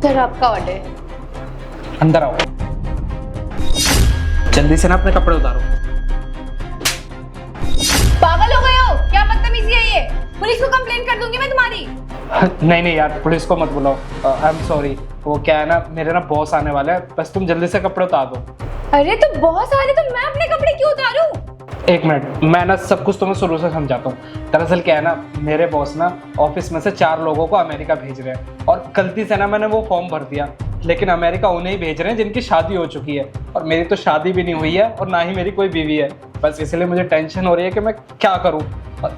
Sir आपका order. अंदर आओ, जल्दी से ना अपने कपड़े उतारो। पागल हो गए हो क्या? बदतमीजी है ये, पुलिस को कंप्लेंट कर दूंगी मैं तुम्हारी। नहीं यार, पुलिस को मत बुलाओ। I am sorry. वो क्या है ना, मेरे ना बॉस आने वाले हैं, बस तुम जल्दी से कपड़े उतार दो। अरे तो बहुत सारे, तो मैं अपने कपड़े क्यों उतारूं? एक मिनट, मैं ना सब कुछ तुम्हें शुरू से समझाता हूँ। दरअसल क्या है ना, मेरे बॉस ना ऑफिस में से 4 लोगों को अमेरिका भेज रहे हैं और गलती से ना मैंने वो फॉर्म भर दिया, लेकिन अमेरिका उन्हें ही भेज रहे हैं जिनकी शादी हो चुकी है, और मेरी तो शादी भी नहीं हुई है और ना ही मेरी कोई बीवी है। बस इसलिए मुझे टेंशन हो रही है कि मैं क्या करूँ।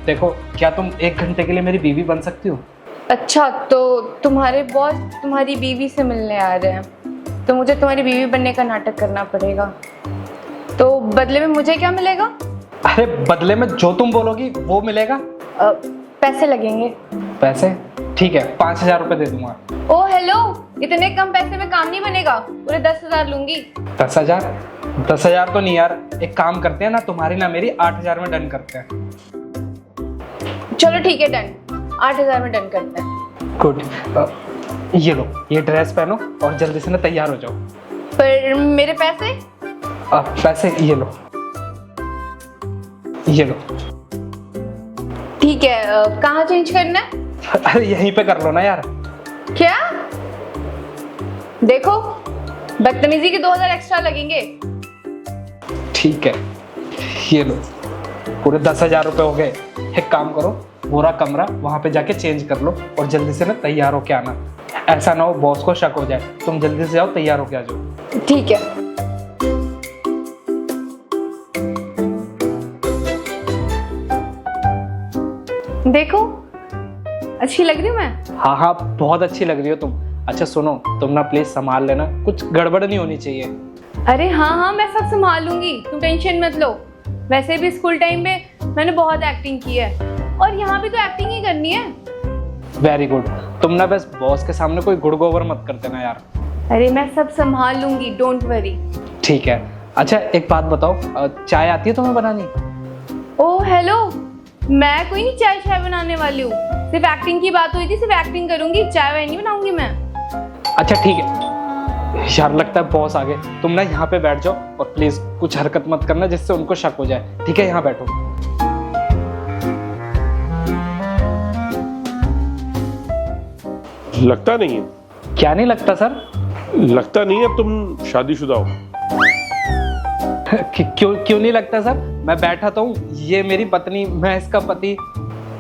देखो, क्या तुम 1 घंटे के लिए मेरी बीवी बन सकती हो? अच्छा, तो तुम्हारे बॉस तुम्हारी बीवी से मिलने आ रहे हैं, तो मुझे तुम्हारी बीवी बनने का नाटक करना पड़ेगा। तो बदले में मुझे क्या मिलेगा? अरे बदले में जो तुम बोलोगी वो मिलेगा। पैसे लगेंगे। पैसे? ठीक है, 5,000 रुपये दे दूंगा। ओ हेलो, इतने कम पैसे में काम नहीं बनेगा, पूरे 10,000 लूंगी। 10,000? 10,000 तो नहीं यार, एक काम करते हैं ना, तुम्हारी ना मेरी 8,000 में डन करते हैं। चलो ठीक है, डन। 8,000 में डन करते हैं। गुड। ये लो, ये ड्रेस पहनो और जल्दी से ना तैयार हो जाओ। पर मेरे पैसे? पैसे ये लो, ये लो। ठीक है, कहाँ चेंज करना है? अरे यहीं पे कर लो ना यार। क्या? देखो, बदतमीजी के 2,000 एक्स्ट्रा लगेंगे। ठीक है, ये लो, पूरे 10,000 रुपये हो गए। एक काम करो, पूरा कमरा वहां पे जाके चेंज कर लो और जल्दी से ना तैयार होके आना। ऐसा ना हो बॉस को शक हो जाए। तुम जल्दी से जाओ, तैयार होके आ जाओ। ठीक है। देखो, अच्छी लग रही हूँ मैं? हाँ, बहुत अच्छी लग रही हो तुम। अच्छा सुनो, तुम ना प्लीज संभाल लेना, कुछ गड़बड़ नहीं होनी चाहिए। अरे हाँ, मैं सब संभाल लूंगी, तुम टेंशन मत लो। वैसे भी स्कूल टाइम में मैंने बहुत एक्टिंग की है, और यहाँ भी तो एक्टिंग ही करनी है। Very good. तुम ना बस बॉस के सामने कोई गुड़ गोबर मत कर देना यार। अरे मैं सब संभाल लूंगी, डोंट वरी। ठीक है। अच्छा एक बात बताओ, चाय आती है तुम्हें बनानी? ओ हेलो, मैं कोई नहीं चाय बनाने वाली हूँ। सिर्फ एक्टिंग की बात हुई थी, सिर्फ एक्टिंग करूंगी, चाय वाय नहीं बनाऊंगी मैं। अच्छा ठीक है यार, लगता है बॉस आ गए। तुम ना यहाँ पे बैठ जाओ और प्लीज कुछ हरकत मत करना जिससे उनको शक हो जाए। ठीक है, यहाँ बैठो। लगता नहीं है। क्या नहीं लगता सर? लगता नहीं है तुम शादीशुदा हो। क्यों नहीं लगता सर? मैं बैठा तो हूँ, ये मेरी पत्नी, मैं इसका पति।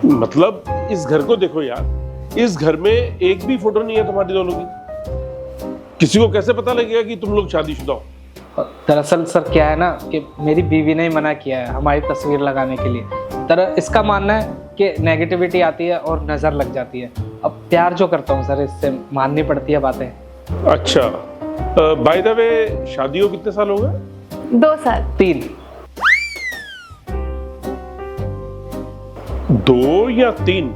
मतलब इस घर को देखो यार, इस घर में एक भी फोटो नहीं है तुम्हारी दोनों की। किसी को कैसे पता लगेगा कि तुम लोग शादीशुदा हो? दरअसल सर क्या है ना कि मेरी बीवी ने ही मना किया है हमारी तस्वीर लगाने के लिए। इसका मानना है कि नेगेटिविटी आती है और नजर लग जाती है। अब प्यार जो करता हूँ सर, इससे माननी पड़ती है बातें। अच्छा, बाय द वे शादी को कितने साल हो गए? 2 साल। 3। 2 या 3?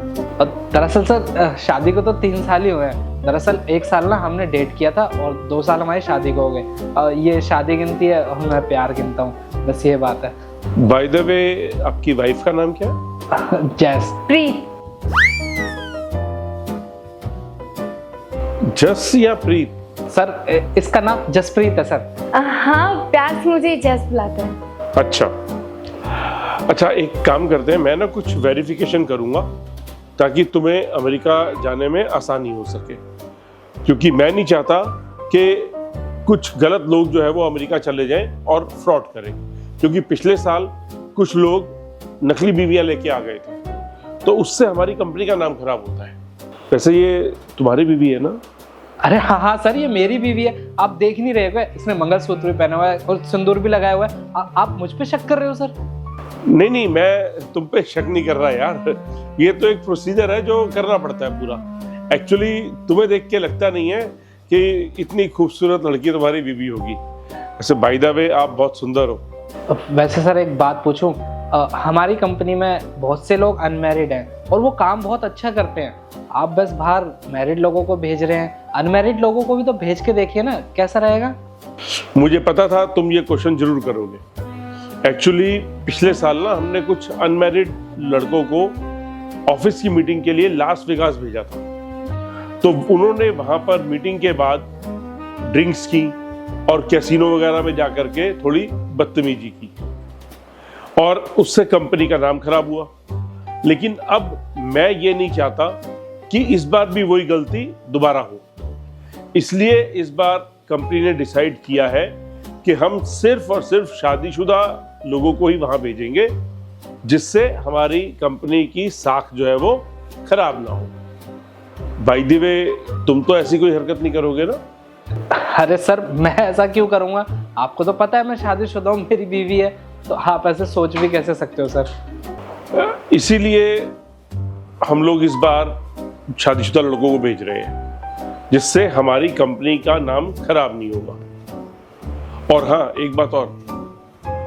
दरअसल सर शादी को तो 3 साल ही हुए हैं। दरअसल 1 साल ना हमने डेट किया था और 2 साल हमारी शादी को हो गए। ये शादी गिनती है और मैं प्यार गिनता हूँ, बस ये बात है। बाय द वे आपकी वाइफ का नाम क्या है? जैस। प्रीत। जस या प्रीत? सर इसका नाम जसप्रीत है सर। हाँ, प्यार से मुझे जस बुलाते हैं। अच्छा, एक काम करते हैं, मैं ना कुछ वेरिफिकेशन करूंगा ताकि तुम्हें अमेरिका जाने में आसानी हो सके, क्योंकि मैं नहीं चाहता कि कुछ गलत लोग जो है वो अमेरिका चले जाएं और फ्रॉड करें, क्योंकि पिछले साल कुछ लोग नकली बीवियां लेके आ गए थे, तो उससे हमारी कंपनी का नाम खराब होता है। वैसे ये तुम्हारी बीवी है ना? अरे हाँ सर, ये मेरी बीवी है। आप देख नहीं रहे हो, इसने मंगलसूत्र भी पहना हुआ है और सिंदूर भी लगाया हुआ है। आप मुझ पे शक कर रहे हो सर? नहीं, मैं तुम पे शक नहीं कर रहा यार, ये तो एक प्रोसीजर है जो करना पड़ता है पूरा। एक्चुअली तुम्हें देख के लगता नहीं है कि इतनी खूबसूरत लड़की तुम्हारी बीवी होगी। वैसे बाय द वे आप बहुत सुंदर हो। वैसे सर एक बात पूछूं, हमारी कंपनी में बहुत से लोग अनमैरिड हैं और वो काम बहुत अच्छा करते हैं। आप बस बाहर मैरिड लोगों को भेज रहे हैं, अनमैरिड लोगों को भी तो भेज के देखिए ना, कैसा रहेगा? मुझे पता था तुम ये क्वेश्चन जरूर करोगे। एक्चुअली पिछले साल ना हमने कुछ अनमैरिड लड़कों को ऑफिस की मीटिंग के लिए लास वेगास भेजा था। तो उन्होंने वहां पर मीटिंग के बाद ड्रिंक्स की और कैसीनो वगैरह में जाकर के थोड़ी बदतमीजी की और उससे कंपनी का नाम खराब हुआ। लेकिन अब मैं ये नहीं चाहता कि इस बार भी वही गलती दोबारा हो, इसलिए इस बार कंपनी ने डिसाइड किया है कि हम सिर्फ और सिर्फ शादीशुदा लोगों को ही वहां भेजेंगे, जिससे हमारी कंपनी की साख जो है वो खराब ना हो। बाय द वे, तुम तो ऐसी कोई हरकत नहीं करोगे ना? अरे सर, मैं ऐसा क्यों करूँगा? आपको तो पता है मैं शादीशुदा हूँ, मेरी बीवी है, तो आप ऐसे सोच भी कैसे सकते हो सर? इसीलिए हम लोग इस बार शादीशुदा लड़कों को भेज रहे हैं, जिससे हमारी कंपनी का नाम खराब नहीं होगा। और हाँ, एक बात और,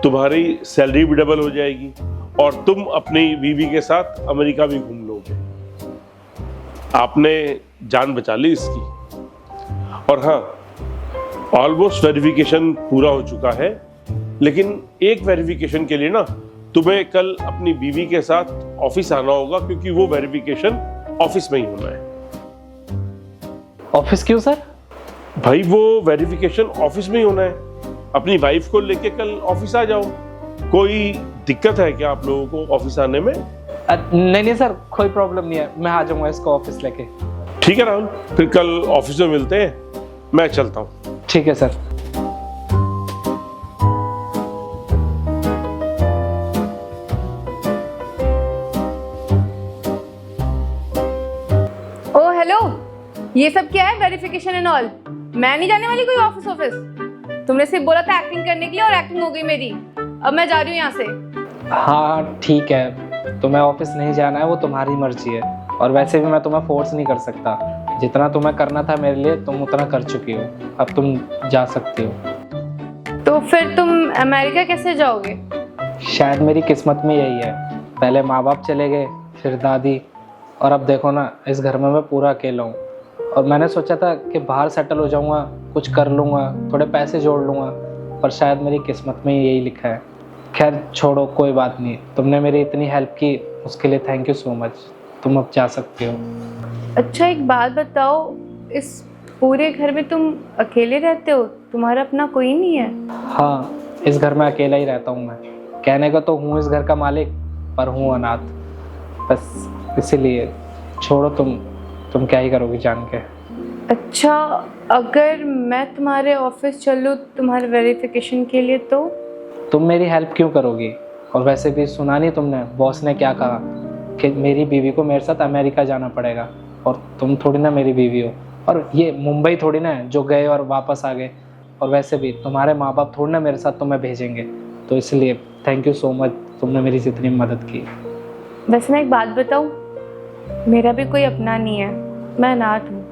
तुम्हारी सैलरी भी डबल हो जाएगी और तुम अपनी बीवी के साथ अमेरिका भी घूम लोगे। आपने जान बचा ली इसकी। और हाँ, ऑलमोस्ट वेरिफिकेशन पूरा हो चुका है, लेकिन एक वेरिफिकेशन के लिए ना तुम्हें कल अपनी बीवी के साथ ऑफिस आना होगा, क्योंकि वो वेरिफिकेशन ऑफिस में ही होना है। ऑफिस क्यों सर? भाई, वो वेरिफिकेशन ऑफिस में ही होना है। अपनी वाइफ को लेके कल ऑफिस आ जाओ। कोई दिक्कत है क्या आप लोगों को ऑफिस आने में? नहीं सर, कोई प्रॉब्लम नहीं है, मैं आ जाऊंगा इसको ऑफिस लेके। ठीक है राहुल, फिर कल ऑफिस में मिलते हैं, मैं चलता हूँ। ठीक है सर। ओ हेलो, ये सब क्या है? Verification and all? मैं नहीं जाने वाली कोई ऑफिस। तुमने सिर्फ बोला था एक्टिंग करने के लिए और एक्टिंग हो गई मेरी। अब मैं जा रही हूँ यहाँ से। हाँ ठीक है, तुम्हें ऑफिस नहीं जाना है वो तुम्हारी मर्जी है, और वैसे भी मैं तुम्हें फोर्स नहीं कर सकता। जितना तुम्हें करना था मेरे लिए तुम उतना कर चुकी हो, अब तुम जा सकती हो। तो फिर तुम अमेरिका कैसे जाओगे? शायद मेरी किस्मत में यही है, पहले माँ बाप चले गए, फिर दादी, और अब देखो ना, इस घर में मैं पूरा अकेला हूँ। और मैंने सोचा था कि बाहर सेटल हो जाऊँगा, कुछ कर लूँगा, थोड़े पैसे जोड़ लूँगा, पर शायद मेरी किस्मत में यही लिखा है। खैर छोड़ो, कोई बात नहीं, तुमने मेरी इतनी हेल्प की उसके लिए थैंक यू सो मच। तुम अब जा सकते हो। अच्छा, एक बात बताओ, इस पूरे घर में तुम अकेले रहते हो? तुम्हारा अपना कोई नहीं है? हाँ, इस घर में अकेला ही रहता हूँ मैं। कहने को तो हूँ इस घर का मालिक, पर हूँ अनाथ, बस इसीलिए। छोड़ो, तुम क्या ही करोगी जान के। अच्छा, अगर मैं तुम्हारे ऑफिस चलूँ तुम्हारे वेरिफिकेशन के लिए तो? तुम मेरी हेल्प क्यों करोगी? और वैसे भी सुना नहीं तुमने बॉस ने क्या कहा कि मेरी बीवी को मेरे साथ अमेरिका जाना पड़ेगा, और तुम थोड़ी ना मेरी बीवी हो, और ये मुंबई थोड़ी ना है जो गए और वापस आ गए। और वैसे भी तुम्हारे माँ बाप थोड़ी ना मेरे साथ तुम्हें भेजेंगे, तो इसलिए थैंक यू सो मच, तुमने मेरी जितनी मदद की। वैसे मैं एक बात बताऊँ, मेरा भी कोई अपना नहीं है, मैं अनाथ हूँ।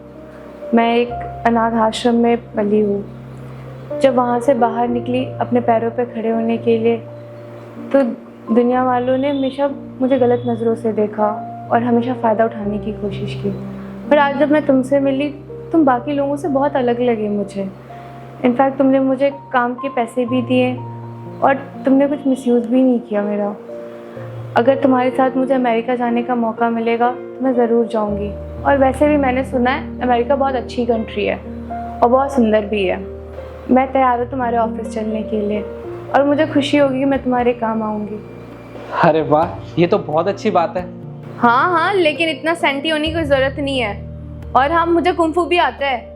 मैं एक अनाथ आश्रम में पली हूँ। जब वहाँ से बाहर निकली अपने पैरों पे खड़े होने के लिए, तो दुनिया वालों ने हमेशा मुझे गलत नज़रों से देखा और हमेशा फ़ायदा उठाने की कोशिश की। पर आज जब मैं तुमसे मिली, तुम बाकी लोगों से बहुत अलग लगे मुझे। इनफैक्ट तुमने मुझे काम के पैसे भी दिए और तुमने कुछ मिसयूज़ भी नहीं किया मेरा। अगर तुम्हारे साथ मुझे अमेरिका जाने का मौका मिलेगा तो मैं ज़रूर जाऊंगी। और वैसे भी मैंने सुना है अमेरिका बहुत अच्छी कंट्री है और बहुत सुंदर भी है। मैं तैयार हूँ तुम्हारे ऑफिस चलने के लिए, और मुझे खुशी होगी कि मैं तुम्हारे काम आऊँगी। अरे वाह, ये तो बहुत अच्छी बात है। हाँ, लेकिन इतना सेंटी होने की ज़रूरत नहीं है। और हाँ, मुझे कुंफू भी आता है।